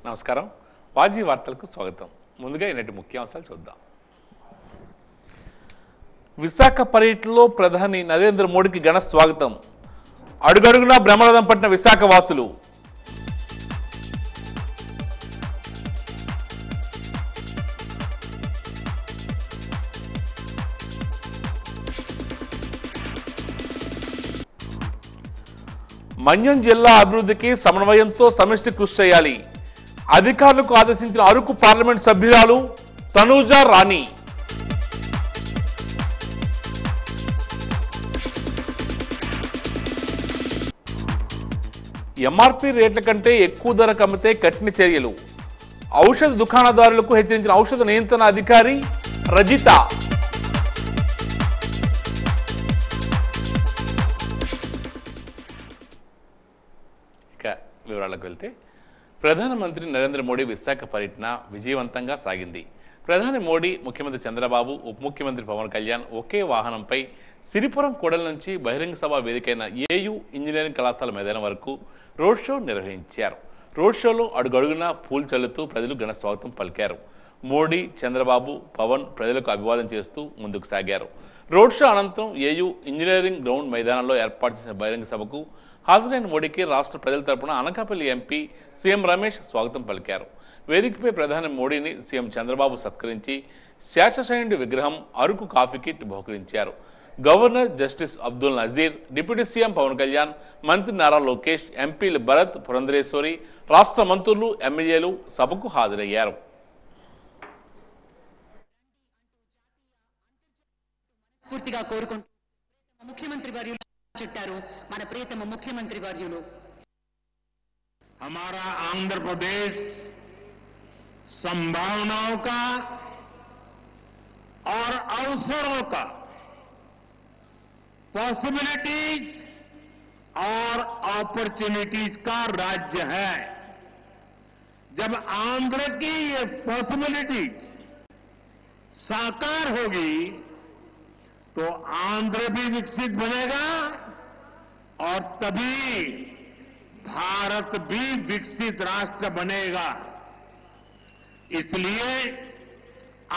నమస్కారం వాజీ వార్తలకు స్వాగతం. ముందుగా ఈనాటి ముఖ్యాంశాలు చూద్దాం. విశాఖ పర్యటనలో ప్రధాని నరేంద్ర మోడీకి ఘన స్వాగతం. అడుగడుగునా బ్రహ్మరథం పట్టిన విశాఖ వాసులు. మన్యం జిల్లా అభివృద్ధికి సమన్వయంతో సమిష్టి కృషి చేయాలి. అధికారులకు ఆదేశించిన అరకు పార్లమెంట్ సభ్యురాలు తనూజా రాణి. ఎంఆర్పీ రేట్ల కంటే ఎక్కువ ధరకు అమ్మితే కఠిన చర్యలు. ఔషధ దుకాణదారులకు హెచ్చరించిన ఔషధ నియంత్రణ అధికారి రజిత. ఇక వివరాలకు వెళ్తే, ప్రధానమంత్రి నరేంద్ర మోడీ విశాఖ పర్యటన విజయవంతంగా సాగింది. ప్రధాని మోడీ, ముఖ్యమంత్రి చంద్రబాబు, ఉప ముఖ్యమంత్రి పవన్ కళ్యాణ్ ఒకే వాహనంపై సిరిపురం కూడలి నుంచి బహిరంగ సభ వేదికైన ఏయూ ఇంజనీరింగ్ కళాశాల మైదానం వరకు రోడ్ షో నిర్వహించారు. రోడ్ షోలో అడుగడుగునా పూలు చల్లుతూ ప్రజలు ఘన స్వాగతం పలికారు. మోడీ, చంద్రబాబు, పవన్ ప్రజలకు అభివాదం చేస్తూ ముందుకు సాగారు. రోడ్ షో అనంతరం ఏయూ ఇంజనీరింగ్ గ్రౌండ్ మైదానంలో ఏర్పాటు చేసిన బహిరంగ సభకు హాజరైన మోడీకి రాష్ట్ర ప్రజల తరపున అనకాపల్లి ఎంపీ సీఎం రమేష్ స్వాగతం పలికారు. వేదికపై ప్రధాని మోడీని సీఎం చంద్రబాబు సత్కరించి శేషశయనుడి విగ్రహం, అరకు కాఫీ కిట్ బహుకరించారు. Governor justice Abdul Nazeer, deputy CM Pawan Kalyan, మంత్రి నారా లోకేష్, ఎంపీలు భరత్, పురంధరేశ్వరి, రాష్ట్ర మంత్రులు, ఎమ్మెల్యేలు సభకు హాజరయ్యారు. हमारा आंध्र प्रदेश संभावनाओं का और अवसरों का, पॉसिबिलिटीज और अपॉर्चुनिटीज का राज्य है. जब आंध्र की ये पॉसिबिलिटीज साकार होगी तो आंध्र भी विकसित बनेगा और तभी भारत भी विकसित राष्ट्र बनेगा. इसलिए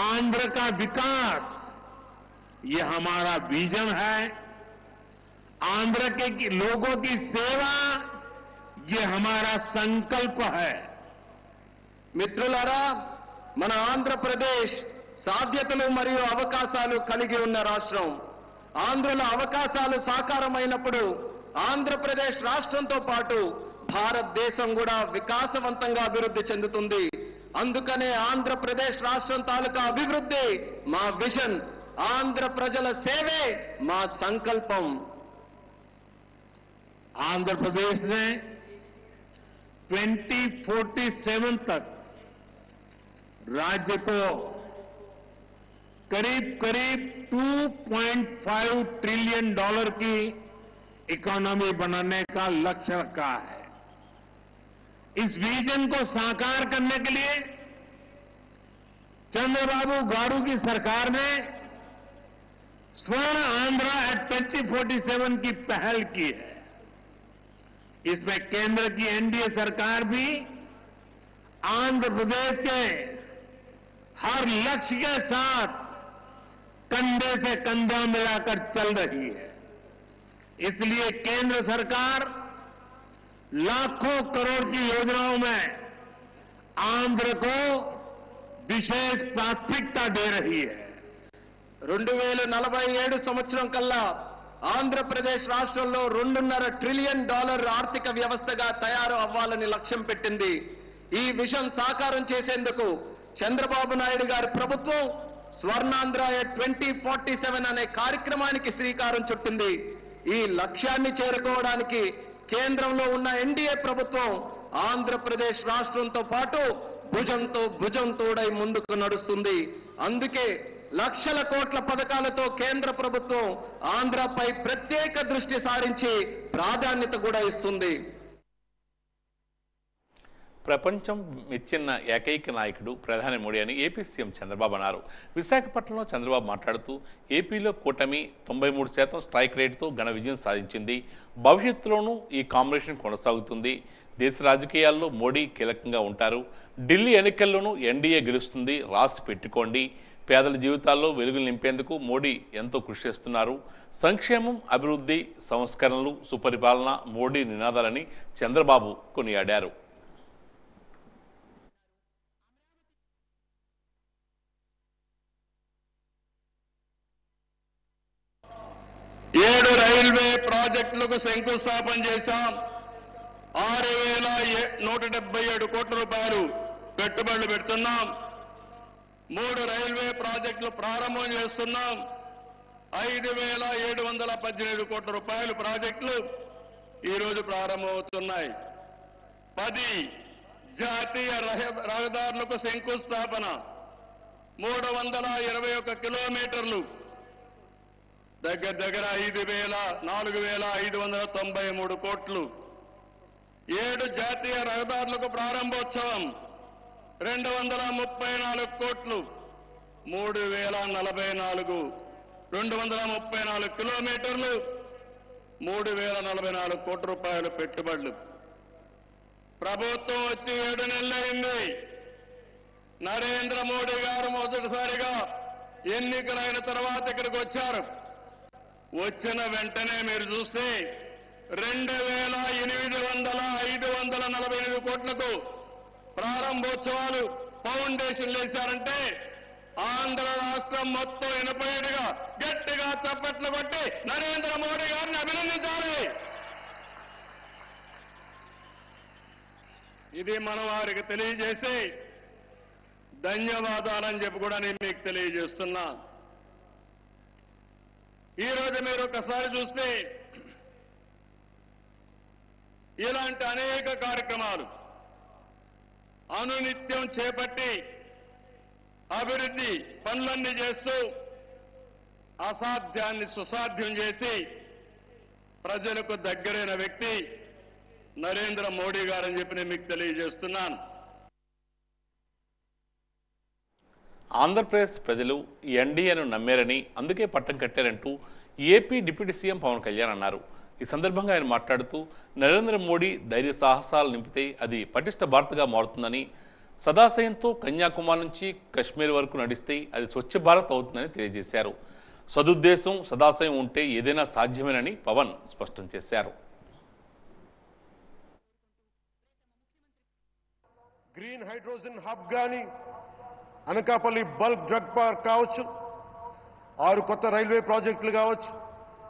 आंध्र का विकास ये हमारा विजन है. आंध्र के लोगों की सेवा ये हमारा संकल्प है. మిత్రులారా, మన ఆంధ్రప్రదేశ్ సాధ్యతలు మరియు అవకాశాలు కలిగి ఉన్న రాష్ట్రం. ఆంధ్రలో అవకాశాలు సాకారమైనప్పుడు ఆంధ్రప్రదేశ్ రాష్ట్రంతో పాటు భారతదేశం కూడా వికాసవంతంగా అభివృద్ధి చెందుతుంది. అందుకనే ఆంధ్రప్రదేశ్ రాష్ట్రం తాలూకా అభివృద్ధి మా విజన్. ఆంధ్ర ప్రజల సేవే మా సంకల్పం. आंध्र प्रदेश ने 2047 तक राज्य को करीब करीब $2.5 ट्रिलियन की इकोनॉमी बनाने का लक्ष्य रखा है. इस विजन को साकार करने के लिए चंद्रबाबू गारू की सरकार ने स्वर्ण आंध्रा एट 2047 की पहल की है. इसमें केंद्र की एनडीए सरकार भी आंध्र प्रदेश के हर लक्ष्य के साथ कंधे से कंधा मिलाकर चल रही है. इसलिए केंद्र सरकार लाखों करोड़ की योजनाओं में आंध्र को विशेष प्राथमिकता दे रही है. 2047 సంవత్సరం కల్లా ఆంధ్రప్రదేశ్ రాష్ట్రంలో $2.5 ట్రిలియన్ ఆర్థిక వ్యవస్థగా తయారు అవ్వాలని లక్ష్యం పెట్టింది. ఈ విజన్ సాకారం చేసేందుకు చంద్రబాబు నాయుడు గారి ప్రభుత్వం స్వర్ణాంధ్ర 2047 అనే కార్యక్రమానికి శ్రీకారం చుట్టింది. ఈ లక్ష్యాన్ని చేరుకోవడానికి కేంద్రంలో ఉన్న ఎన్డీఏ ప్రభుత్వం ఆంధ్రప్రదేశ్ రాష్ట్రంతో పాటు భుజంతో భుజం తోడై ముందుకు నడుస్తుంది. అందుకే లక్షల కోట్ల పథకాలతో కేంద్ర ప్రభుత్వం ఆంధ్రపై ప్రత్యేక దృష్టి సారించి ప్రాధాన్యత కూడా ఇస్తుంది. ప్రపంచం మెచ్చిన ఏకైక నాయకుడు ప్రధాని మోడీ అని ఏపీ సీఎం చంద్రబాబు అన్నారు. విశాఖపట్నంలో చంద్రబాబు మాట్లాడుతూ ఏపీలో కూటమి 93% స్ట్రైక్ రేటుతో ఘన విజయం సాధించింది. భవిష్యత్తులోనూ ఈ కాంబినేషన్ కొనసాగుతుంది. దేశ రాజకీయాల్లో మోడీ కీలకంగా ఉంటారు. ఢిల్లీ ఎన్నికల్లోనూ ఎన్డీఏ గెలుస్తుంది, రాసి పెట్టుకోండి. పేదల జీవితాల్లో వెలుగులు నింపేందుకు మోడీ ఎంతో కృషి చేస్తున్నారు. సంక్షేమం, అభివృద్ధి, సంస్కరణలు, సుపరిపాలన మోడీ నినాదాలని చంద్రబాబు కొనియాడారు. 7 రైల్వే ప్రాజెక్టులకు శంకుస్థాపన చేశాం. 6,177 కోట్ల రూపాయలు పెట్టుబడులు పెడుతున్నాం. 3 రైల్వే ప్రాజెక్టులు ప్రారంభం చేస్తున్నాం. 5,718 కోట్ల రూపాయలు ప్రాజెక్టులు ఈరోజు ప్రారంభమవుతున్నాయి. 10 జాతీయ రహదారులకు శంకుస్థాపన, 321 కిలోమీటర్లు, దగ్గర 4,593 కోట్లు. 7 జాతీయ రహదారులకు ప్రారంభోత్సవం, 234 కోట్లు, 234 కిలోమీటర్లు, 3,044 కోట్ల రూపాయలు పెట్టుబడులు. ప్రభుత్వం వచ్చి 7 నెలలైంది. నరేంద్ర మోడీ గారు మొదటిసారిగా ఎన్నికలైన తర్వాత ఇక్కడికి వచ్చారు. వచ్చిన వెంటనే మీరు చూస్తే 2,548 కోట్లకు ప్రారంభోత్సవాలు, ఫౌండేషన్లు వేశారంటే ఆంధ్ర రాష్ట్రం మొత్తం వినపడేట్టుగా గట్టిగా చప్పట్లు కొట్టి నరేంద్ర మోడీ గారిని అభినందించాలి. ఇది మన వారికి తెలియజేసి ధన్యవాదాలని చెప్పి కూడా నేను మీకు తెలియజేస్తున్నా. ఈరోజు మీరు ఒకసారి చూస్తే ఇలాంటి అనేక కార్యక్రమాలు అనునిత్యం చేపట్టి అభివృద్ధి పనులన్నీ చేస్తూ అసాధ్యాన్ని సుసాధ్యం చేసి ప్రజలకు దగ్గరైన వ్యక్తి నరేంద్ర మోడీ గారని చెప్పి నేను మీకు తెలియజేస్తున్నాను. ఆంధ్రప్రదేశ్ ప్రజలు ఎన్డీఏను నమ్మారని, అందుకే పట్టం కట్టారంటూ AP deputy CM Pawan Kalyan అన్నారు. ఈ సందర్భంగా ఆయన మాట్లాడుతూ నరేంద్ర మోడీ ధైర్య సాహసాలు నింపితే అది పటిష్ట భారత్గా మారుతుందని, సదాశయంతో కన్యాకుమారి నుంచి కశ్మీర్ వరకు నడిస్తే అది స్వచ్ఛ భారత్ అవుతుందని తెలియజేశారు. సదుద్దేశం, సదాశయం ఉంటే ఏదైనా సాధ్యమేనని పవన్ స్పష్టం చేశారు. గ్రీన్ హైడ్రోజన్ హబ్ గాని, అనకాపల్లి బల్క్ డ్రగ్ పార్క్ కావచ్చు, 6 కొత్త రైల్వే ప్రాజెక్టులు కావచ్చు,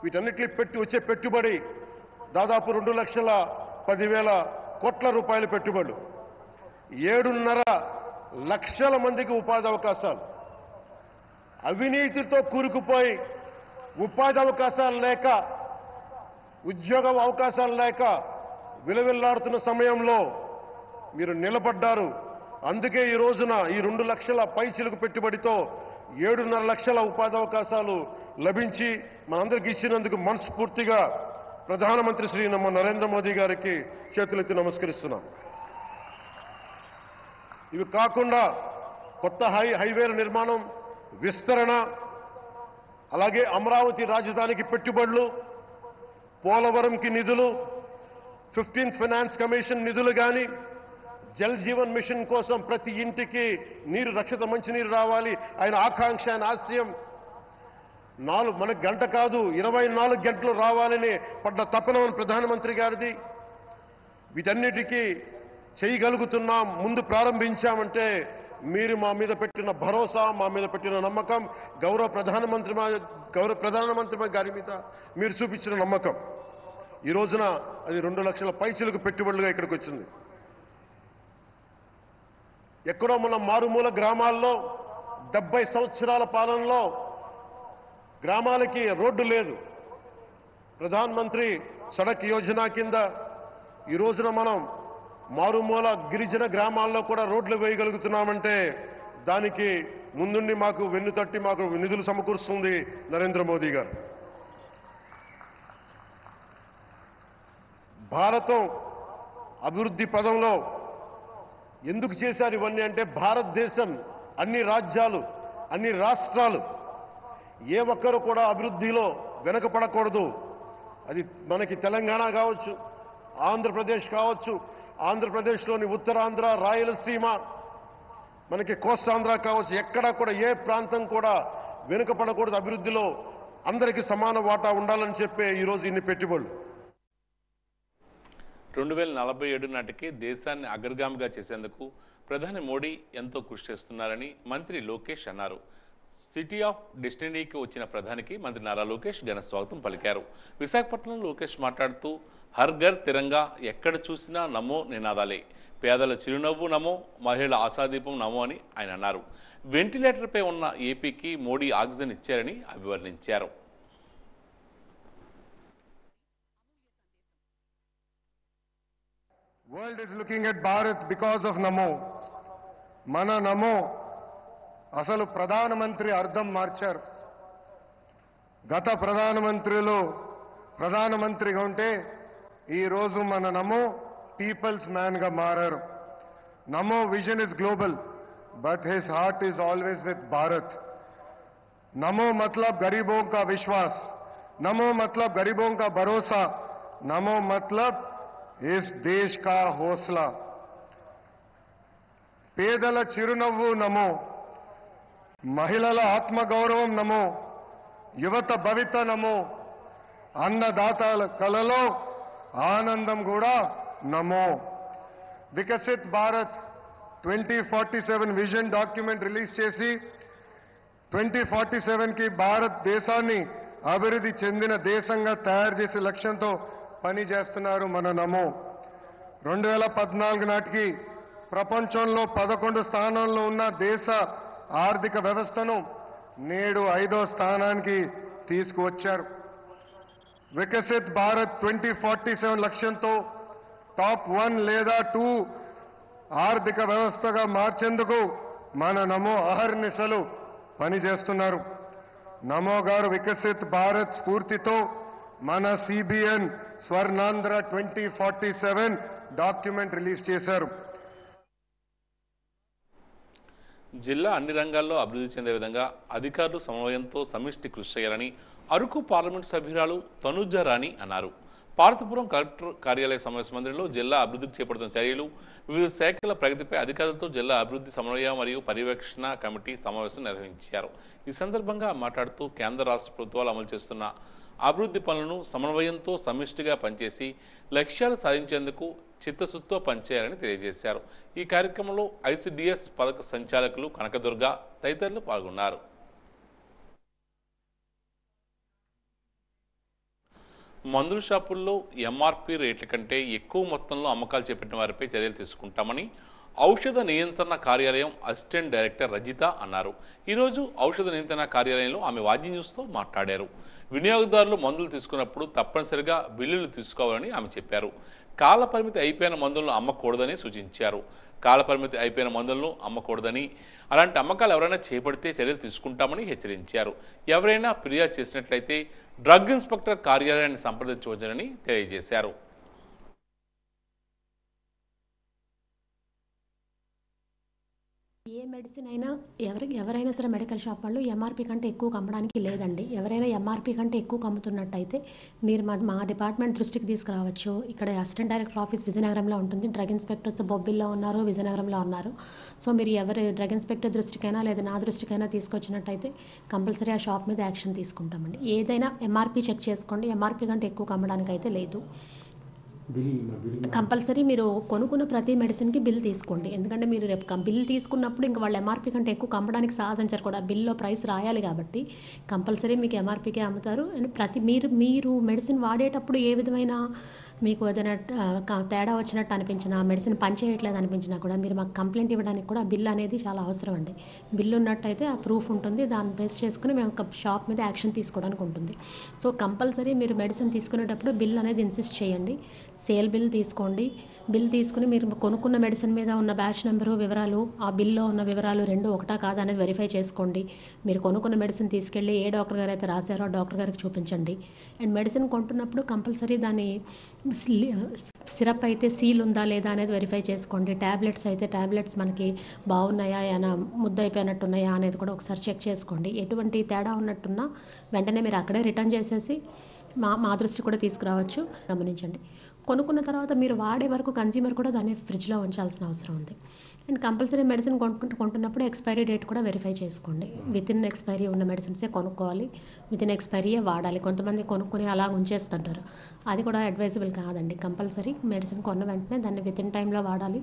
వీటన్నిటిని వచ్చే పెట్టుబడి దాదాపు 2,10,000 కోట్ల రూపాయల పెట్టుబడులు, 7.5 లక్షల మందికి ఉపాధి అవకాశాలు. అవినీతితో కూరుకుపోయి ఉపాధి అవకాశాలు లేక, ఉద్యోగ అవకాశాలు లేక విలవిల్లాడుతున్న సమయంలో మీరు నిలబడ్డారు. అందుకే ఈ రోజున ఈ 2 లక్షల పైచిలుకు పెట్టుబడితో 7.5 లక్షల ఉపాధి అవకాశాలు లభించి మనందరికీ ఇచ్చినందుకు మనస్ఫూర్తిగా ప్రధానమంత్రి శ్రీ నరేంద్ర మోదీ గారికి చేతులెత్తి నమస్కరిస్తున్నాం. ఇవి కాకుండా కొత్త హైవేల నిర్మాణం, విస్తరణ, అలాగే అమరావతి రాజధానికి పెట్టుబడులు, పోలవరంకి నిధులు, 15th ఫైనాన్స్ కమిషన్ నిధులు కానీ, జల్ జీవన్ మిషన్ కోసం ప్రతి ఇంటికి నీరు, రక్షిత మంచినీరు రావాలి ఆయన ఆకాంక్ష, ఆయన ఆశయం. మనకు గంట కాదు 24 గంటలు రావాలని పడ్డ తపన ప్రధానమంత్రి గారిది. వీటన్నిటికీ చేయగలుగుతున్నాం, ముందు ప్రారంభించామంటే మీరు మా మీద పెట్టిన భరోసా, మా మీద పెట్టిన నమ్మకం, గౌరవ ప్రధానమంత్రి గారి మీద మీరు చూపించిన నమ్మకం. ఈ రోజున అది 2 లక్షల పైచిలకు పెట్టుబడులుగా ఇక్కడికి వచ్చింది. ఎక్కడో మన మారుమూల గ్రామాల్లో 70 సంవత్సరాల పాలనలో గ్రామాలకి రోడ్డు లేదు. ప్రధాన్ మంత్రి సడక్ యోజన కింద ఈ రోజున మనం మారుమూల గిరిజన గ్రామాల్లో కూడా రోడ్లు వేయగలుగుతున్నామంటే దానికి ముందుండి మాకు వెన్నుతట్టి మాకు నిధులు సమకూరుస్తుంది నరేంద్ర మోదీ గారు. భారతం అభివృద్ధి పదంలో ఎందుకు చేశారు ఇవన్నీ అంటే, భారతదేశం అన్ని రాజ్యాలు, అన్ని రాష్ట్రాలు ఏ ఒక్కరు కూడా అభివృద్ధిలో వెనకపడకూడదు. అది మనకి తెలంగాణ కావచ్చు, ఆంధ్రప్రదేశ్ కావచ్చు, ఆంధ్రప్రదేశ్లోని ఉత్తరాంధ్ర, రాయలసీమ, మనకి కోస్తాంధ్ర కావచ్చు, ఎక్కడా కూడా ఏ ప్రాంతం కూడా వెనుకపడకూడదు. అభివృద్ధిలో అందరికీ సమాన వాటా ఉండాలని చెప్పే ఈరోజు ఇన్ని పెట్టుబడులు. 2047 నాటికి దేశాన్ని అగ్రగామిగా చేసేందుకు ప్రధాని మోడీ ఎంతో కృషి చేస్తున్నారని మంత్రి లోకేష్ అన్నారు. సిటీ ఆఫ్ డెస్టినీకి వచ్చిన ప్రధానికి మంత్రి నారా లోకేష్ ఘన స్వాగతం పలికారు. విశాఖపట్నంలో లోకేష్ మాట్లాడుతూ హర్ ఘర్ తిరంగా, ఎక్కడ చూసినా నమో నినాదాలే, పేదల చిరునవ్వు నమో, మహిళల ఆశాదీపం నమో అని ఆయన అన్నారు. వెంటిలేటర్పై ఉన్న ఏపీకి మోడీ ఆక్సిజన్ ఇచ్చారని అభివర్ణించారు. World is looking at Bharat because of Namo. Mana Namo అసలు ప్రధానమంత్రి అర్థం మార్చారు. గత ప్రధానమంత్రిగా ఉంటే ఈరోజు మన నమో పీపుల్స్ మ్యాన్గా మారారు. నమో vision is global but his heart is always with Bharat. నమో मतलब गरीबों का विश्वास, नमो मतलब गरीबों का भरोसा, नमो मतलब इस देश का हौसला. పేదల చిరునవ్వు నమో, మహిళల ఆత్మగౌరవం నమో, యువత భవిత నమో, అన్నదాతల కలలో ఆనందం కూడా నమో. Viksit Bharat 2047 vision document release చేసి 2047కి భారతదేశాన్ని అభివృద్ధి చెందిన దేశంగా తయారు చేసే లక్ష్యంతో పనిచేస్తున్నారు మన నమో. 2014 నాటికి ప్రపంచంలో 11 స్థానంలో ఉన్న దేశ ఆర్థిక వ్యవస్థను నేడు 5వ స్థానానికి తీసుకువచ్చారు. వికసిత్ భారత్ 2047 లక్ష్యంతో టాప్ 1 లేదా 2 ఆర్థిక వ్యవస్థగా మార్చేందుకు మన నమో అహర్నిశలు పనిచేస్తున్నారు. నమో గారు వికసిత్ భారత్ స్ఫూర్తితో మన సిబిఎన్ స్వర్ణాంధ్ర 2047 డాక్యుమెంట్ రిలీజ్ చేశారు. జిల్లా అన్ని రంగాల్లో అభివృద్ధి చెందే విధంగా అధికారులు సమన్వయంతో సమిష్టి కృషి చేయాలని అరకు పార్లమెంటు సభ్యురాలు తనుజ రాణి అన్నారు. పార్వతీపురం కలెక్టర్ కార్యాలయ సమావేశ మందిరంలో జిల్లా అభివృద్ధికి చేపడుతున్న చర్యలు, వివిధ శాఖల ప్రగతిపై అధికారులతో జిల్లా అభివృద్ధి సమన్వయ మరియు పర్యవేక్షణ కమిటీ సమావేశం నిర్వహించారు. ఈ సందర్భంగా మాట్లాడుతూ కేంద్ర రాష్ట్ర ప్రభుత్వాలు అమలు చేస్తున్న అభివృద్ధి పనులను సమన్వయంతో సమిష్టిగా పనిచేసి లక్ష్యాలు సాధించేందుకు చిత్తశుద్ధితో పనిచేయాలని తెలియజేశారు. ఈ కార్యక్రమంలో ఐసిడిఎస్ పథక సంచాలకులు కనకదుర్గ తదితరులు పాల్గొన్నారు. మందుల షాపుల్లో ఎంఆర్పి రేట్ల కంటే ఎక్కువ మొత్తంలో అమ్మకాలు చేపట్టిన వారిపై చర్యలు తీసుకుంటామని ఔషధ నియంత్రణ కార్యాలయం అసిస్టెంట్ డైరెక్టర్ రజిత అన్నారు. ఈరోజు ఔషధ నియంత్రణ కార్యాలయంలో ఆమె వాజీ న్యూస్తో మాట్లాడారు. వినియోగదారులు మందులు తీసుకున్నప్పుడు తప్పనిసరిగా బిల్లులు తీసుకోవాలని ఆమె చెప్పారు. కాలపరిమితి అయిపోయిన మందులను అమ్మకూడదని సూచించారు. కాలపరిమితి అయిపోయిన మందులను అమ్మకూడదని, అలాంటి అమ్మకాలు ఎవరైనా చేపడితే చర్యలు తీసుకుంటామని హెచ్చరించారు. ఎవరైనా ఫిర్యాదు చేసినట్లయితే డ్రగ్ ఇన్స్పెక్టర్ కార్యాలయాన్ని సంప్రదించవచ్చునని తెలియజేశారు. ఏ మెడిసిన్ అయినా ఎవరైనా సరే మెడికల్ షాప్ వాళ్ళు ఎంఆర్పి కంటే ఎక్కువ అమ్మడానికి లేదండి. ఎవరైనా ఎంఆర్పి కంటే ఎక్కువ అమ్ముతున్నట్టయితే మీరు మా డిపార్ట్మెంట్ దృష్టికి తీసుకురావచ్చు. ఇక్కడ అసిస్టెంట్ డైరెక్టర్ ఆఫీస్ విజయనగరంలో ఉంటుంది. డ్రగ్ ఇన్స్పెక్టర్స్ బొబ్బిల్లో ఉన్నారు, విజయనగరంలో ఉన్నారు. సో మీరు ఎవరి డ్రగ్ ఇన్స్పెక్టర్ దృష్టికైనా లేదా నా దృష్టికైనా తీసుకొచ్చినట్టయితే కంపల్సరీ ఆ షాప్ మీద యాక్షన్ తీసుకుంటామండి. ఏదైనా ఎంఆర్పి చెక్ చేసుకోండి. ఎంఆర్పి కంటే ఎక్కువ అమ్మడానికి అయితే లేదు. కంపల్సరీ మీరు కొనుక్కున్న ప్రతి మెడిసిన్కి బిల్ తీసుకోండి. ఎందుకంటే మీరు రేపు బిల్ తీసుకున్నప్పుడు ఇంకా వాళ్ళు ఎంఆర్పి కంటే ఎక్కువ అమ్మడానికి సాహసించారు కూడా. బిల్లో ప్రైస్ రాయాలి కాబట్టి కంపల్సరీ మీకు ఎంఆర్పికే అమ్ముతారు. అండ్ మీరు మెడిసిన్ వాడేటప్పుడు ఏ విధమైన మీకు ఏదైనా తేడా వచ్చినట్టు అనిపించినా, మెడిసిన్ పనిచేయట్లేదు అనిపించినా కూడా మీరు మాకు కంప్లైంట్ ఇవ్వడానికి కూడా బిల్ అనేది చాలా అవసరం అండి. బిల్ ఉన్నట్టయితే ఆ ప్రూఫ్ ఉంటుంది. దాన్ని బేస్ చేసుకుని మేము ఒక షాప్ మీద యాక్షన్ తీసుకోవడానికి ఉంటుంది. సో కంపల్సరీ మీరు మెడిసిన్ తీసుకునేటప్పుడు బిల్ అనేది ఇన్సిస్ట్ చేయండి. సేల్ బిల్ తీసుకోండి. బిల్ తీసుకుని మీరు కొనుక్కున్న మెడిసిన్ మీద ఉన్న బ్యాచ్ నెంబరు వివరాలు, ఆ బిల్లో ఉన్న వివరాలు రెండు ఒకటా కాదా అనేది వెరిఫై చేసుకోండి. మీరు కొనుక్కున్న మెడిసిన్ తీసుకెళ్ళి ఏ డాక్టర్ గారు అయితే రాశారో ఆ డాక్టర్ గారికి చూపించండి. అండ్ మెడిసిన్ కొంటున్నప్పుడు కంపల్సరీ దాని సిరప్ అయితే సీల్ ఉందా లేదా అనేది వెరిఫై చేసుకోండి. ట్యాబ్లెట్స్ అయితే ట్యాబ్లెట్స్ మనకి బాగున్నాయా, ఏమైనా ముద్దయిపోయినట్టున్నాయా అనేది కూడా ఒకసారి చెక్ చేసుకోండి. ఎటువంటి తేడా ఉన్నట్టున్నా వెంటనే మీరు అక్కడే రిటర్న్ చేసేసి మా దృష్టి కూడా తీసుకురావచ్చు. గమనించండి. కొనుక్కున్న తర్వాత మీరు వాడే వరకు కన్జ్యూమర్ కూడా దాన్ని ఫ్రిడ్జ్లో ఉంచాల్సిన అవసరం ఉంది. అండ్ కంపల్సరీ మెడిసిన్ కొంటున్నప్పుడు ఎక్స్పైరీ డేట్ కూడా వెరిఫై చేసుకోండి. విత్ ఇన్ ఎక్స్పైరీ ఉన్న మెడిసిన్సే కొనుక్కోవాలి, విత్ ఇన్ ఎక్స్పైరీయే వాడాలి. కొంతమంది కొనుక్కొని అలా ఉంచేస్తుంటారు, అది కూడా అడ్వైజబుల్ కాదండి. కంపల్సరీ మెడిసిన్ కొన్న వెంటనే దాన్ని విత్ ఇన్ టైంలో వాడాలి,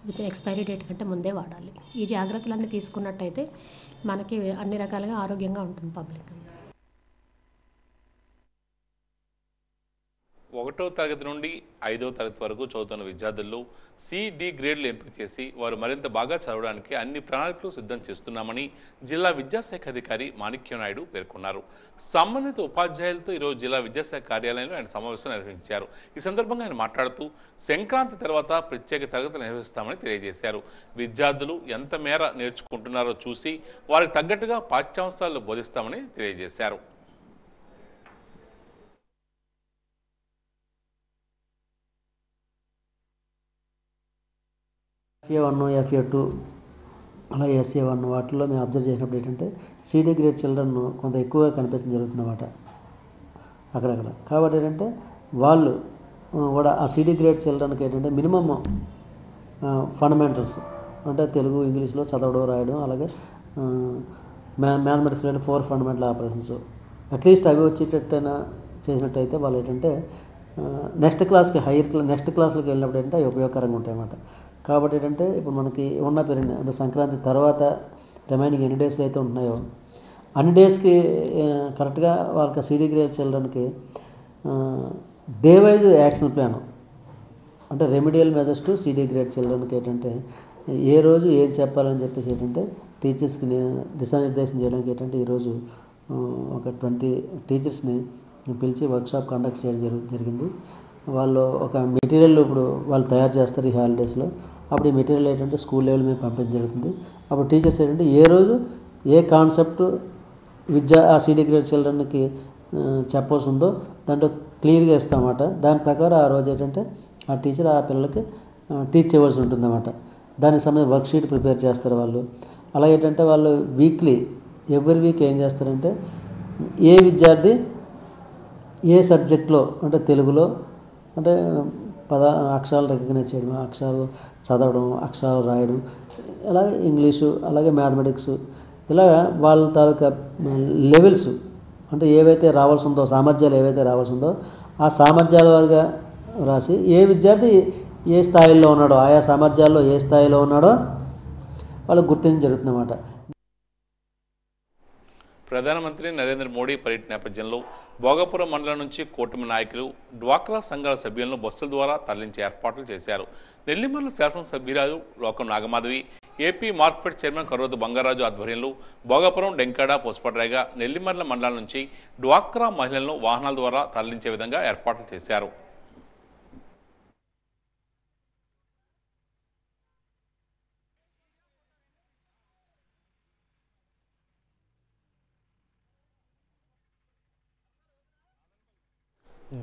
విత్ ఎక్స్పైరీ డేట్ కంటే ముందే వాడాలి. ఈ జాగ్రత్తలన్నీ తీసుకున్నట్టయితే మనకి అన్ని రకాలుగా ఆరోగ్యంగా ఉంటుంది పబ్లిక్. 1వ తరగతి నుండి 5వ తరగతి వరకు చదువుతున్న విద్యార్థుల్లో సి-డి గ్రేడ్లు ఎంపిక చేసి వారు మరింత బాగా చదవడానికి అన్ని ప్రణాళికలు సిద్ధం చేస్తున్నామని జిల్లా విద్యాశాఖ అధికారి మాణిక్యం నాయుడు పేర్కొన్నారు. సంబంధిత ఉపాధ్యాయులతో ఈరోజు జిల్లా విద్యాశాఖ కార్యాలయంలో ఆయన సమావేశం నిర్వహించారు. ఈ సందర్భంగా ఆయన మాట్లాడుతూ సంక్రాంతి తర్వాత ప్రత్యేక తరగతులు నిర్వహిస్తామని తెలియజేశారు. విద్యార్థులు ఎంత మేర నేర్చుకుంటున్నారో చూసి వారికి తగ్గట్టుగా పాఠ్యాంశాలు బోధిస్తామని తెలియజేశారు. FA1, FA2 అలాగే SA1 వాటిల్లో మేము అబ్జర్వ్ చేసినప్పుడు ఏంటంటే CD గ్రేడ్ చిల్డ్రన్ కొంత ఎక్కువగా కనిపించడం జరుగుతుందన్నమాట అక్కడక్కడ. కాబట్టి ఏంటంటే వాళ్ళు కూడా ఆ CD గ్రేడ్ చిల్డ్రన్కి ఏంటంటే మినిమమ్ ఫండమెంటల్స్ అంటే తెలుగు, ఇంగ్లీష్లో చదవడం, రాయడం, అలాగే మ్యాథమెటిక్స్లో 4 ఫండమెంటల్ ఆపరేషన్స్ అట్లీస్ట్ అవి వచ్చేటట్టైనా చేసినట్టయితే వాళ్ళు ఏంటంటే నెక్స్ట్ క్లాస్కి నెక్స్ట్ క్లాస్లోకి వెళ్ళినప్పుడు ఏంటంటే అవి ఉపయోగకరంగా ఉంటాయి అన్నమాట. కాబట్టి ఏంటంటే ఇప్పుడు మనకి ఉన్న పీరియడ్ అంటే సంక్రాంతి తర్వాత రిమైనింగ్ ఎన్ని డేస్ అయితే ఉంటున్నాయో అన్ని డేస్కి కరెక్ట్గా వాళ్ళకి CD గ్రేడ్ చిల్డ్రన్కి డే వైజ్ యాక్షన్ ప్లాన్ అంటే remedial methods to CD grade చిల్డ్రన్కి ఏంటంటే ఏ రోజు ఏం చెప్పాలని చెప్పేసి ఏంటంటే టీచర్స్కి దిశానిర్దేశం చేయడానికి ఏంటంటే ఈరోజు ఒక 20 టీచర్స్ని పిలిచి వర్క్షాప్ కండక్ట్ చేయడం జరిగింది. వాళ్ళు ఒక మెటీరియల్ ఇప్పుడు వాళ్ళు తయారు చేస్తారు ఈ హాలిడేస్లో. అప్పుడు ఈ మెటీరియల్ ఏంటంటే స్కూల్ లెవెల్ మీద పంపించడం జరుగుతుంది. అప్పుడు టీచర్స్ ఏంటంటే ఏ రోజు ఏ కాన్సెప్ట్ ఆ CD గ్రేడ్ చిల్డ్రన్కి చెప్పాల్సి ఉందో దాంట్లో క్లియర్గా ఇస్తామన్నమాట. దాని ప్రకారం ఆ రోజు ఏంటంటే ఆ టీచర్ ఆ పిల్లలకి టీచ్ చేయవలసి ఉంటుందన్నమాట. దానికి సంబంధించి వర్క్షీట్ ప్రిపేర్ చేస్తారు వాళ్ళు. అలాగే ఏంటంటే వాళ్ళు ఎవ్రీ వీక్ ఏం చేస్తారంటే ఏ విద్యార్థి ఏ సబ్జెక్ట్లో అంటే తెలుగులో అంటే అక్షరాలు రికగ్నైజ్ చేయడం, అక్షరాలు చదవడం, అక్షరాలు రాయడం, అలాగే ఇంగ్లీషు, అలాగే మ్యాథమెటిక్స్, ఇలా వాళ్ళ తాలూకా లెవెల్స్ అంటే ఏవైతే రావాల్సి ఉందో సామర్థ్యాలు ఏవైతే రావాల్సి ఉందో ఆ సామర్థ్యాల వారిగా రాసి ఏ విద్యార్థి ఏ స్థాయిలో ఉన్నాడో ఆయా సామర్థ్యాల్లో ఏ స్థాయిలో ఉన్నాడో వాళ్ళకు గుర్తించడం జరుగుతుందన్నమాట. ప్రధానమంత్రి నరేంద్ర మోడీ పర్యటన నేపథ్యంలో భోగాపురం మండలం నుంచి కూటమి నాయకులు డ్వాక్రా సంఘాల సభ్యులను బస్సుల ద్వారా తరలించే ఏర్పాట్లు చేశారు. నెల్లిమర్ల శాసనసభ్యురాలు Lokam Nagamadhavi, AP market chairman Karodu Bangaraju ఆధ్వర్యంలో భోగాపురం, డెంకాడ, పోస్పట్రాయిగా నెల్లిమర్ల మండలం నుంచి డ్వాక్రా మహిళలను వాహనాల ద్వారా తరలించే విధంగా ఏర్పాట్లు చేశారు.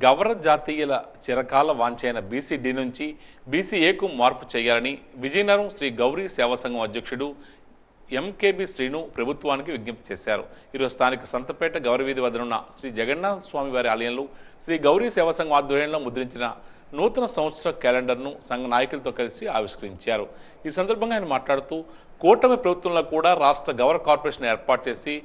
గౌర జాతీయుల చిరకాల వాంఛైన BC-D నుంచి BC-Aకు మార్పు చేయాలని విజయనగరం శ్రీ గౌరీ సేవా సంఘం అధ్యక్షుడు MKB శ్రీను ప్రభుత్వానికి విజ్ఞప్తి చేశారు. ఈరోజు స్థానిక సంతపేట గౌరవీధి వద్దనున్న శ్రీ జగన్నాథ స్వామి వారి ఆలయంలో శ్రీ గౌరీ సేవా సంఘం ఆధ్వర్యంలో ముద్రించిన నూతన సంవత్సర క్యాలెండర్ను సంఘ నాయకులతో కలిసి ఆవిష్కరించారు. ఈ సందర్భంగా ఆయన మాట్లాడుతూ కూటమి ప్రభుత్వంలో కూడా రాష్ట్ర గౌర కార్పొరేషన్ ఏర్పాటు చేసి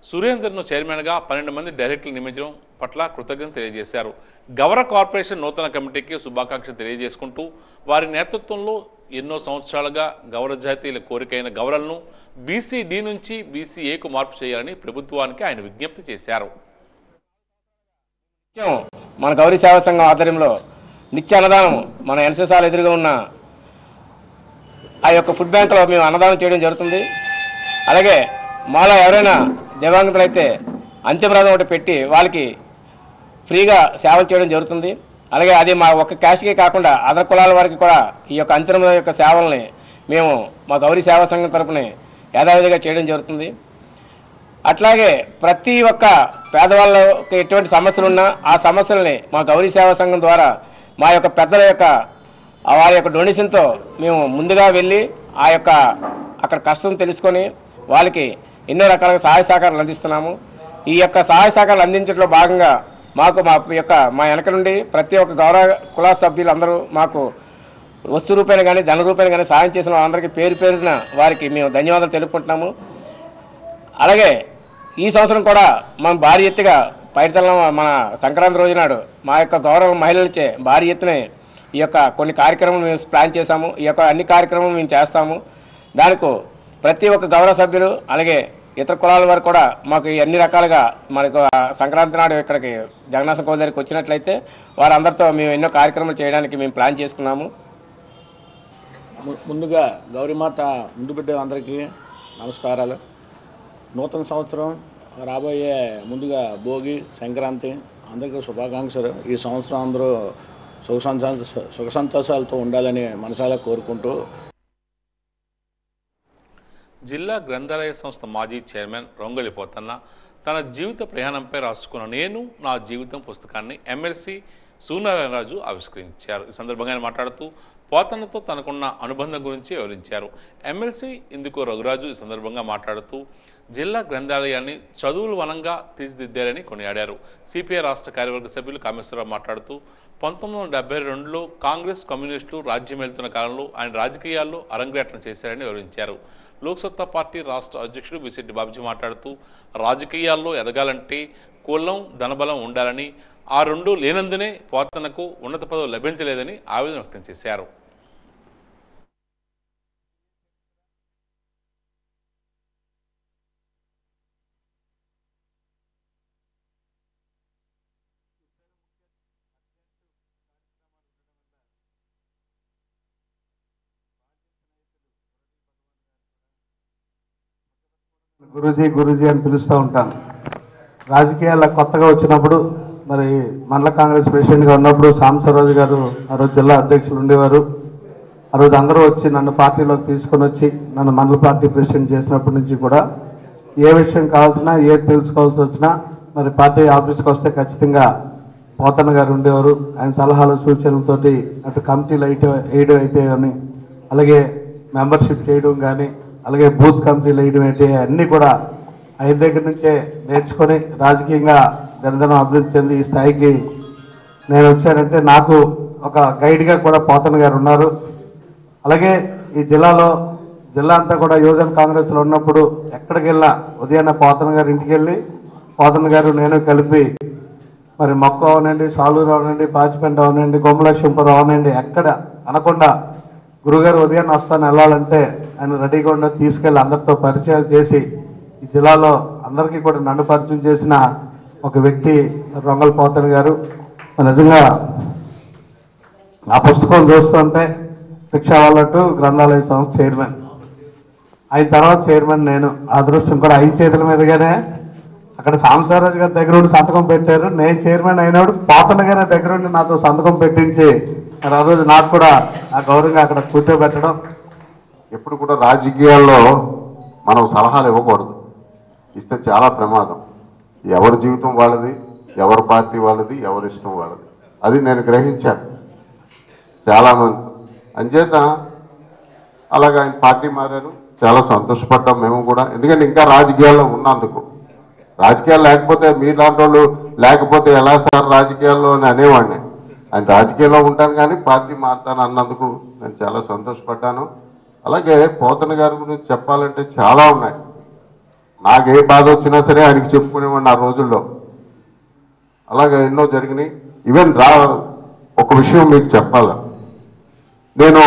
సురేందర్ను చైర్మన్గా 12 మంది డైరెక్టర్లు నియమించడం పట్ల కృతజ్ఞత తెలియజేశారు. గౌర కార్పొరేషన్ నూతన కమిటీకి శుభాకాంక్షలు తెలియజేసుకుంటూ వారి నేతృత్వంలో ఎన్నో సంవత్సరాలుగా గౌర జాతీయుల కోరికైన గౌరలను BC-D నుంచి BC-Aకు మార్పు చేయాలని ప్రభుత్వానికి ఆయన విజ్ఞప్తి చేశారు. మన గౌరీ సేవా సంఘం ఆధ్వర్యంలో నిత్య అన్నదానం మన ఎన్ఎస్ఎస్ఆర్ ఎదురుగా ఉన్న ఆ యొక్క ఫుడ్ బ్యాంకులో మేము అన్నదానం చేయడం జరుగుతుంది. అలాగే మాలో ఎవరైనా దివ్యాంగులైతే అంత్యప్రాధం ఒకటి పెట్టి వాళ్ళకి ఫ్రీగా సేవలు చేయడం జరుగుతుంది. అలాగే అది మా ఒక్క క్యాస్ట్కే కాకుండా అదర్ కులాల వారికి కూడా ఈ యొక్క అంతిమ యొక్క సేవల్ని మేము మా గౌరీ సేవా సంఘం తరపున యథావిధిగా చేయడం జరుగుతుంది. అట్లాగే ప్రతి ఒక్క పేదవాళ్ళకి ఎటువంటి సమస్యలు ఉన్నా ఆ సమస్యల్ని మా గౌరీ సేవా సంఘం ద్వారా మా యొక్క పెద్దల యొక్క వారి యొక్క డొనేషన్తో మేము ముందుగా వెళ్ళి ఆ యొక్క అక్కడ కష్టం తెలుసుకొని వాళ్ళకి ఎన్నో రకాలుగా సహాయ సహకారాలు అందిస్తున్నాము. ఈ యొక్క సహాయ సహకారాలు అందించడంలో భాగంగా మాకు మా వెనక నుండి ప్రతి ఒక్క గౌరవ కుల సభ్యులందరూ మాకు వస్తు రూపాయలు కానీ ధన రూపాయలు కానీ సాయం చేసిన వాళ్ళందరికీ పేరు పేరున వారికి మేము ధన్యవాదాలు తెలుపుకుంటున్నాము. అలాగే ఈ సంవత్సరం కూడా మనం భారీ ఎత్తుగా పైడితల్లం మన సంక్రాంతి రోజు నాడు మా యొక్క గౌరవ మహిళలచే భారీ ఎత్తున ఈ యొక్క కొన్ని కార్యక్రమాలు మేము ప్లాన్ చేశాము. ఈ యొక్క అన్ని కార్యక్రమాలు మేము చేస్తాము. దానికి ప్రతి ఒక్క గౌరవ సభ్యులు అలాగే ఇతర కులాల వారు కూడా మాకు అన్ని రకాలుగా మనకు సంక్రాంతి నాడు ఇక్కడికి జగన్నాథం కోవిల్ దగ్గరికి వచ్చినట్లయితే వారందరితో మేము ఎన్నో కార్యక్రమాలు చేయడానికి మేము ప్లాన్ చేసుకున్నాము. ముందుగా గౌరీమాత ముందు బిడ్డ అందరికీ నమస్కారాలు. నూతన సంవత్సరం రాబోయే ముందుగా భోగి సంక్రాంతి అందరికీ శుభాకాంక్షలు. ఈ సంవత్సరం అందరూ సుఖ సంతోషాలతో ఉండాలని మనసారా కోరుకుంటూ జిల్లా గ్రంథాలయ సంస్థ మాజీ చైర్మన్ రొంగలి పోతన్న తన జీవిత ప్రయాణంపై రాసుకున్న నేను నా జీవితం పుస్తకాన్ని ఎమ్మెల్సీ సూర్యనారాయణరాజు ఆవిష్కరించారు. ఈ సందర్భంగా ఆయన మాట్లాడుతూ పోతన్నతో తనకున్న అనుబంధం గురించి వివరించారు. ఎమ్మెల్సీ ఇందుకు రఘురాజు ఈ సందర్భంగా మాట్లాడుతూ జిల్లా గ్రంథాలయాన్ని చదువుల వనంగా తీర్చిదిద్దారని కొనియాడారు. సిపిఐ రాష్ట్ర కార్యవర్గ సభ్యులు కామేశ్వరరావు మాట్లాడుతూ 1972లో కాంగ్రెస్ కమ్యూనిస్టులు రాజ్యమేలుతున్న కాలంలో ఆయన రాజకీయాల్లో అరంగేట్రం చేశారని వివరించారు. లోక్సత్తా పార్టీ రాష్ట్ర అధ్యక్షుడు బిశెట్టి బాబుజీ మాట్లాడుతూ రాజకీయాల్లో ఎదగాలంటే కులం ధనబలం ఉండాలని, ఆ రెండు లేనందునే పోతన్నకు ఉన్నత పదవి లభించలేదని ఆవేదన వ్యక్తం చేశారు. గురూజీ అని పిలుస్తూ ఉంటాను. రాజకీయాల్లో కొత్తగా వచ్చినప్పుడు మరి మండల కాంగ్రెస్ ప్రెసిడెంట్గా ఉన్నప్పుడు సాంబశివరాజు గారు ఆ రోజు జిల్లా అధ్యక్షులు ఉండేవారు. ఆ రోజు అందరూ వచ్చి నన్ను పార్టీలోకి తీసుకొని వచ్చి నన్ను మండల పార్టీ ప్రెసిడెంట్ చేసినప్పటి నుంచి కూడా ఏ విషయం కావాల్సినా ఏది తెలుసుకోవాల్సి వచ్చినా మరి పార్టీ ఆఫీస్కి వస్తే ఖచ్చితంగా పోతన్న గారు ఉండేవారు. ఆయన సలహాలు సూచనలతోటి అటు కమిటీలు వేయడం అయితే కానీ అలాగే మెంబర్షిప్ చేయడం కానీ అలాగే బూత్ కమిటీలు వేయడం అయితే అన్నీ కూడా ఆయన దగ్గర నుంచే నేర్చుకొని రాజకీయంగా దినదినం అభివృద్ధి చెంది ఈ స్థాయికి నేను వచ్చానంటే నాకు ఒక గైడ్గా కూడా పోతన్న గారు ఉన్నారు. అలాగే ఈ జిల్లా అంతా కూడా యువజన కాంగ్రెస్లో ఉన్నప్పుడు ఎక్కడికి వెళ్ళినా ఉదయాన్నే పోతన్న గారి ఇంటికి వెళ్ళి పోతన్న గారు నేను కలిపి మరి మొక్క అవనండి, సాలూరు అవనండి, పాచిపెంట అవనండి, కొమ్మలక్ష్మీపురం అవనండి ఎక్కడ అనకుండా గురుగారు ఉదయాన్నే వస్తాను వెళ్ళాలంటే ఆయన రెడీగా ఉండి తీసుకెళ్ళి అందరితో పరిచయాలు చేసి ఈ జిల్లాలో అందరికీ కూడా నన్ను పరిచయం చేసిన ఒక వ్యక్తి రొంగలి పోతన్న గారు. నిజంగా ఆ పుస్తకం చూస్తుంటే రిక్షా వాళ్ళట్టు గ్రంథాలయ సంస్థ చైర్మన్, ఆయన తర్వాత చైర్మన్ నేను. అదృష్టం కూడా ఆయన చేతుల మీదుగానే అక్కడ సాంబశివరాజు గారి దగ్గర ఉండి సంతకం పెట్టారు. నేను చైర్మన్ అయినప్పుడు పోతన్న గారి దగ్గర ఉండి నాతో సంతకం పెట్టించి మరి ఆ రోజు నాకు కూడా ఆ గౌరవంగా అక్కడ కూర్చోబెట్టడం. ఎప్పుడు కూడా రాజకీయాల్లో మనం సలహాలు ఇవ్వకూడదు, ఇస్తే చాలా ప్రమాదం. ఎవరి జీవితం వాళ్ళది, ఎవరి పార్టీ వాళ్ళది, ఎవరి ఇష్టం వాళ్ళది. అది నేను గ్రహించాను చాలామంది. అంచేత అలాగే ఆయన పార్టీ మారారు, చాలా సంతోషపడ్డాం మేము కూడా. ఎందుకంటే ఇంకా రాజకీయాల్లో ఉన్నందుకు. రాజకీయాలు లేకపోతే మీలాంటి వాళ్ళు లేకపోతే ఎలా సార్ రాజకీయాల్లో అని అనేవాడిని. ఆయన రాజకీయాల్లో ఉంటాను కానీ పార్టీ మారుతాను అన్నందుకు నేను చాలా సంతోషపడ్డాను. అలాగే పోతన్న గారి గురించి చెప్పాలంటే చాలా ఉన్నాయి. నాకు ఏ బాధ వచ్చినా సరే ఆయనకి చెప్పుకునేవాడిని ఆ రోజుల్లో. అలాగే ఎన్నో జరిగినాయి. ఈవెన్ ఒక విషయం మీకు చెప్పాలి, నేను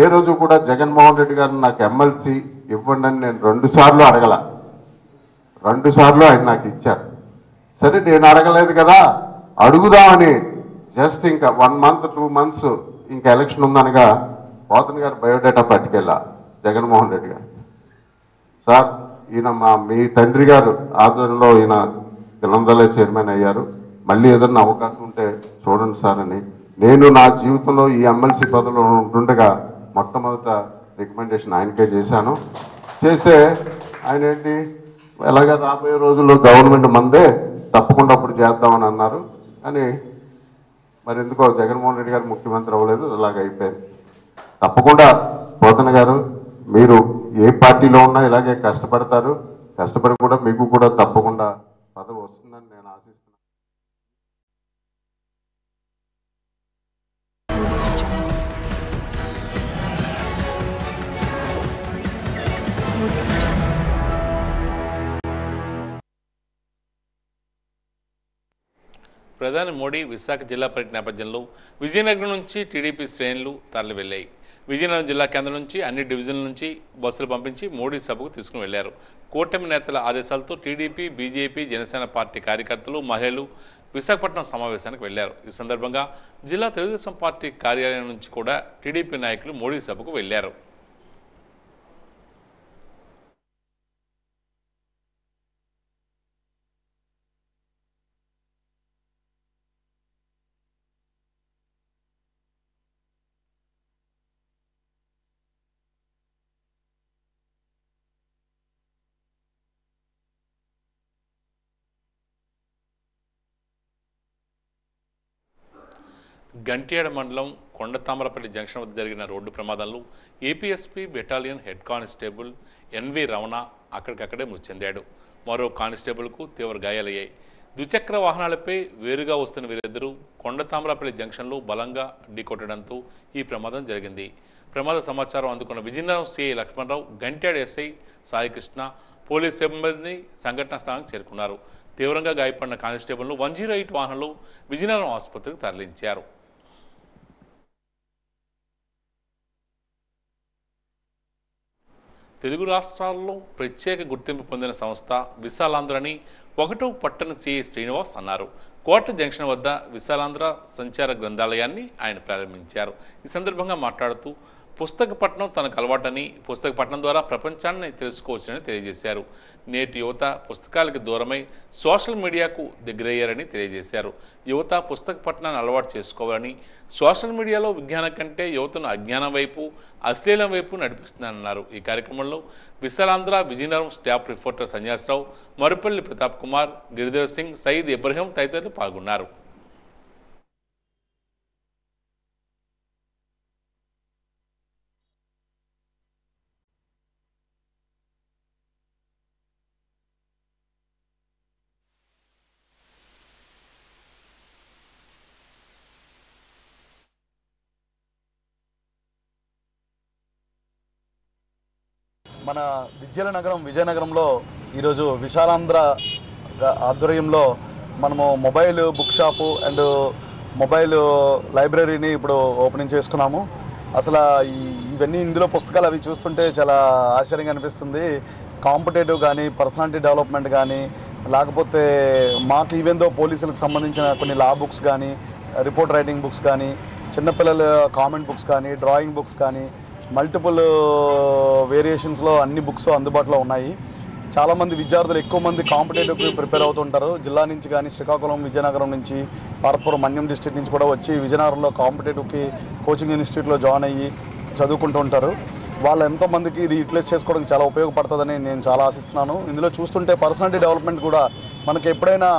ఏ రోజు కూడా జగన్మోహన్ రెడ్డి గారిని నాకు ఎమ్మెల్సీ ఇవ్వండి అని నేను 2 సార్లు అడగల. 2 సార్లు ఆయన నాకు ఇచ్చారు. సరే నేను అడగలేదు కదా అడుగుదామని జస్ట్ ఇంకా 1 మంత్ 2 మంత్స్ ఇంకా ఎలక్షన్ ఉందనగా పోతన్న గారు బయోడేటా పట్టుకెళ్ళా జగన్మోహన్ రెడ్డి గారు. సార్ ఈయన మీ తండ్రి గారు ఆధ్వర్యంలో ఈయన గ్రంథాలయ చైర్మన్ అయ్యారు, మళ్ళీ ఏదన్నా అవకాశం ఉంటే చూడండి సార్ అని. నేను నా జీవితంలో ఈ ఎమ్మెల్సీ పదవిలో ఉంటుండగా మొట్టమొదట రికమెండేషన్ ఆయనకే చేశాను. చేస్తే ఆయన ఏంటి ఎలాగ రాబోయే రోజుల్లో గవర్నమెంట్ మందే తప్పకుండా అప్పుడు చేద్దామని అన్నారు. కానీ మరి ఎందుకో జగన్మోహన్ రెడ్డి గారు ముఖ్యమంత్రి అవ్వలేదు, అలాగ అయిపోయింది. తప్పకుండా పోతన్న గారు మీరు ఏ పార్టీలో ఉన్నా ఇలాగే కష్టపడతారు, కష్టపడి కూడా మీకు కూడా తప్పకుండా పదవి వస్తుందని నేను ఆశిస్తున్నాను. ప్రధాని మోడీ విశాఖ జిల్లా పర్యటన నేపథ్యంలో విజయనగరం నుంచి టీడీపీ శ్రేణులు తరలి వెళ్లాయి. విజయనగరం జిల్లా కేంద్రం నుంచి అన్ని డివిజన్ల నుంచి బస్సులు పంపించి మోడీ సభకు తీసుకుని వెళ్లారు. కూటమి నేతల ఆదేశాలతో టీడీపీ, బీజేపీ, జనసేన పార్టీ కార్యకర్తలు, మహిళలు విశాఖపట్నం సమావేశానికి వెళ్లారు. ఈ సందర్భంగా జిల్లా తెలుగుదేశం పార్టీ కార్యాలయం నుంచి కూడా టీడీపీ నాయకులు మోడీ సభకు వెళ్లారు. గంట్యాడ మండలం కొండతామరపల్లి జంక్షన్ వద్ద జరిగిన రోడ్డు ప్రమాదంలో APSP battalion head constable N V Ramana అక్కడికక్కడే మృతి చెందాడు. మరో కానిస్టేబుల్కు తీవ్ర గాయాలయ్యాయి. ద్విచక్ర వాహనాలపై వేరుగా వస్తున్న వీరిద్దరూ కొండతామరపల్లి జంక్షన్లో బలంగా ఢీకొట్టడంతో ఈ ప్రమాదం జరిగింది. ప్రమాద సమాచారం అందుకున్న Vizianagaram CI Lakshmanarao, Gantyada SI Saikrishna, police సిబ్బంది సంఘటనా స్థలానికి చేరుకున్నారు. తీవ్రంగా గాయపడిన కానిస్టేబుల్ను 108 వాహనంలో విజయనగరం ఆసుపత్రికి తరలించారు. తెలుగు రాష్ట్రాల్లో ప్రత్యేక గుర్తింపు పొందిన సంస్థ విశాలాంధ్రని 1వ పట్టణ సిఐ శ్రీనివాస్ అన్నారు. కోట జంక్షన్ వద్ద విశాలాంధ్ర సంచార గ్రంథాలయాన్ని ఆయన ప్రారంభించారు. ఈ సందర్భంగా మాట్లాడుతూ పుస్తకపట్నం తనకు అలవాటని, పుస్తకపట్నం ద్వారా ప్రపంచాన్ని తెలుసుకోవచ్చని తెలియజేశారు. నేటి యువత పుస్తకాలకి దూరమై సోషల్ మీడియాకు దగ్గరయ్యారని తెలియజేశారు. యువత పుస్తకపట్నాన్ని అలవాటు చేసుకోవాలని, సోషల్ మీడియాలో విజ్ఞానం కంటే యువతను అజ్ఞానం వైపు, అశ్లీలం వైపు నడిపిస్తుందన్నారు. ఈ కార్యక్రమంలో విశాలాంధ్ర విజయనగరం స్టాఫ్ రిపోర్టర్ సన్యాసరావు, మరుపల్లి ప్రతాప్ కుమార్, గిరిధర్ సింగ్, సయీద్ ఇబ్రహీం తదితరులు పాల్గొన్నారు. మన విద్యల నగరం విజయనగరంలో ఈరోజు విశాలాంధ్ర ఆధ్వర్యంలో మనము mobile book shop and mobile లైబ్రరీని ఇప్పుడు ఓపెనింగ్ చేసుకున్నాము. అసలు ఇవన్నీ ఇందులో పుస్తకాలు అవి చూస్తుంటే చాలా ఆశ్చర్యంగా అనిపిస్తుంది. కాంపిటేటివ్ కానీ, పర్సనాలిటీ డెవలప్మెంట్ కానీ, లేకపోతే మాకు ఈవెందో పోలీసులకు సంబంధించిన కొన్ని లా బుక్స్ కానీ, రిపోర్ట్ రైటింగ్ బుక్స్ కానీ, చిన్నపిల్లల కామెంట్ బుక్స్ కానీ, డ్రాయింగ్ బుక్స్ కానీ, మల్టిపుల్ వేరియేషన్స్లో అన్ని బుక్స్ అందుబాటులో ఉన్నాయి. చాలామంది విద్యార్థులు ఎక్కువ మంది కాంపిటేటివ్కి ప్రిపేర్ అవుతుంటారు. జిల్లా నుంచి కానీ, శ్రీకాకుళం, విజయనగరం నుంచి, పార్పురం, మన్యం డిస్ట్రిక్ట్ నుంచి కూడా వచ్చి విజయనగరంలో కాంపిటేటివ్కి కోచింగ్ ఇన్స్టిట్యూట్లో జాయిన్ అయ్యి చదువుకుంటూ ఉంటారు. వాళ్ళు ఎంతోమందికి ఇది యూటిలైజ్ చేసుకోవడానికి చాలా ఉపయోగపడుతుందని నేను చాలా ఆశిస్తున్నాను. ఇందులో చూస్తుంటే పర్సనాలిటీ డెవలప్మెంట్ కూడా మనకి ఎప్పుడైనా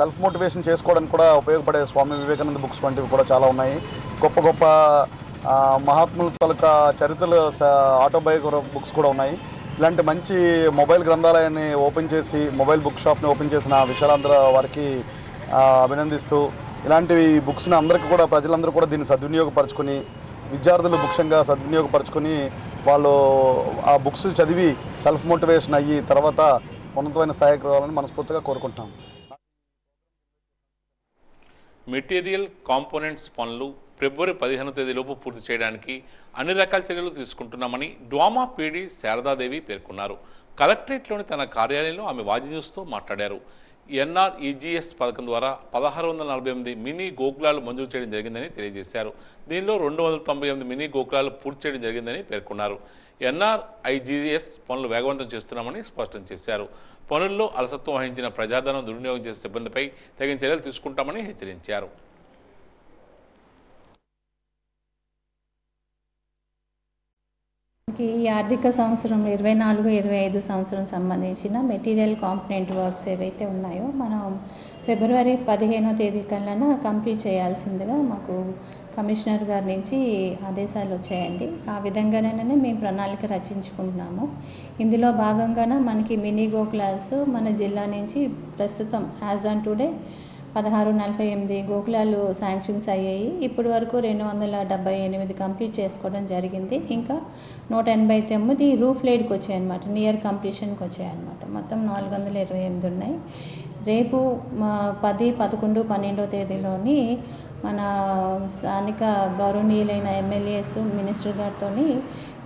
సెల్ఫ్ మోటివేషన్ చేసుకోవడానికి కూడా ఉపయోగపడే స్వామి వివేకానంద బుక్స్ వంటివి కూడా చాలా ఉన్నాయి. గొప్ప గొప్ప మహాత్ముల తాలూకా చరిత్రలు ఆటోబయోగ్రఫీ బుక్స్ కూడా ఉన్నాయి. ఇలాంటి మంచి మొబైల్ గ్రంథాలయాన్ని ఓపెన్ చేసి, మొబైల్ బుక్ షాప్ని ఓపెన్ చేసిన విశాలాంధ్ర వారికి అభినందిస్తూ, ఇలాంటివి బుక్స్ని అందరికీ కూడా, ప్రజలందరూ కూడా దీన్ని సద్వినియోగపరచుకొని, విద్యార్థులు ముఖ్యంగా సద్వినియోగపరచుకొని వాళ్ళు ఆ బుక్స్ చదివి సెల్ఫ్ మోటివేషన్ అయ్యి తర్వాత ఉన్నతమైన స్థాయికి రావాలని మనస్ఫూర్తిగా కోరుకుంటున్నాం. మెటీరియల్ కాంపోనెంట్స్ పనులు ఫిబ్రవరి 15వ తేదీలోపు పూర్తి చేయడానికి అన్ని రకాల చర్యలు తీసుకుంటున్నామని డ్వామా పీడీ శారదాదేవి పేర్కొన్నారు. కలెక్టరేట్లోని తన కార్యాలయంలో ఆమె వాజీ న్యూస్తో మాట్లాడారు. ఎన్ఆర్ఈజీఎస్ పథకం ద్వారా 1648 మినీ గోకులాలు మంజూరు చేయడం జరిగిందని తెలియజేశారు. దీనిలో 298 మినీ గోకులాలు పూర్తి చేయడం జరిగిందని పేర్కొన్నారు. ఎన్ఆర్ఐజీఎస్ పనులు వేగవంతం చేస్తున్నామని స్పష్టం చేశారు. పనుల్లో అలసత్వం వహించిన ప్రజాధనం దుర్వినియోగం చేసే సిబ్బందిపై తగిన చర్యలు తీసుకుంటామని హెచ్చరించారు. ఈ ఆర్థిక సంవత్సరం 24-25 సంవత్సరం సంబంధించిన మెటీరియల్ కాంపోనెంట్ వర్క్స్ ఏవైతే ఉన్నాయో మనం ఫిబ్రవరి 15వ తేదీ కల్లా కంప్లీట్ చేయాల్సిందిగా మాకు కమిషనర్ గారి నుంచి ఆదేశాలు వచ్చాయండి. ఆ విధంగానే మేము ప్రణాళిక రచించుకుంటున్నాము. ఇందులో భాగంగానే మనకి మినీ గోకులాస్ మన జిల్లా నుంచి ప్రస్తుతం యాజ్ ఆన్ టుడే 1648 గోకులాలు శాంక్షన్స్ అయ్యాయి. ఇప్పటి వరకు 278 కంప్లీట్ చేసుకోవడం జరిగింది. ఇంకా 189 రూఫ్ లేడ్కి వచ్చాయన్నమాట, నియర్ కంప్లీషన్కి వచ్చాయన్నమాట. మొత్తం 428 ఉన్నాయి. రేపు 10, 11, 12 తేదీలోని మన స్థానిక గౌరవనీయులైన ఎమ్మెల్యేస్ మినిస్టర్ గారితో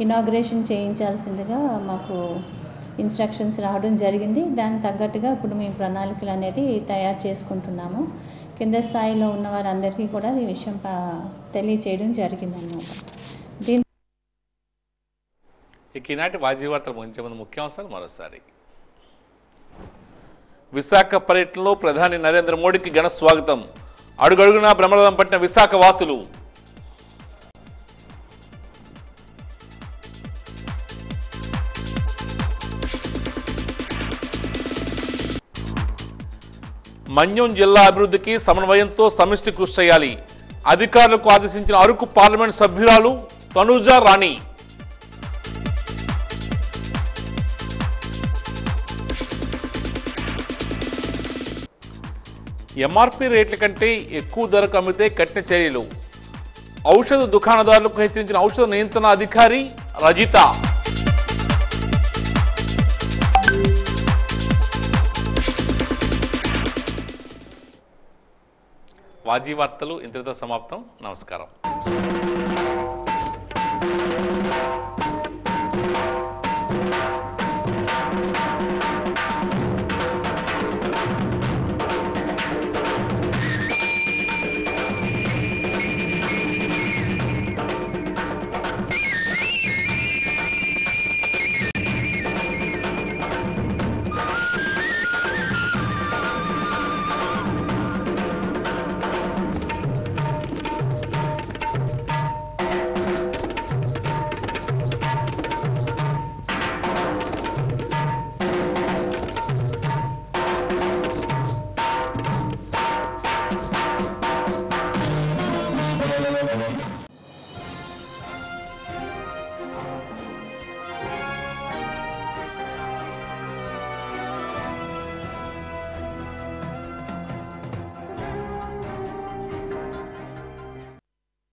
ఇనాగ్రేషన్ చేయించాల్సిందిగా మాకు ఇన్స్ట్రక్షన్స్ రావడం జరిగింది. దానికి తగ్గట్టుగా ఇప్పుడు మేము ప్రణాళికలు అనేది తయారు చేసుకుంటున్నాము. కింద స్థాయిలో ఉన్న వారందరికీ కూడా ఈ విషయం తెలియచేయడం జరిగిందన్నమాట. ఈనాటి వాజీ వార్తలు ముగించే ముందు ముఖ్యాంశాలు మరోసారి. విశాఖ పర్యటనలో ప్రధాని నరేంద్ర మోడీకి ఘన స్వాగతం. అడుగడుగునా బ్రహ్మరథం పట్టిన విశాఖ వాసులు. మన్యం జిల్లా అభివృద్ధికి సమన్వయంతో సమిష్టి కృషి చేయాలి. అధికారులకు ఆదేశించిన అరకు పార్లమెంట్ సభ్యురాలు తనుజా రాణి. ఎంఆర్పీ రేట్ల కంటే ఎక్కువ ధరకు అమ్మితే కఠిన చర్యలు. ఔషధ దుకాణదారులకు హెచ్చరించిన ఔషధ నియంత్రణ అధికారి రజిత. వాజీ వార్తలు ఇంతటితో సమాప్తం. నమస్కారం.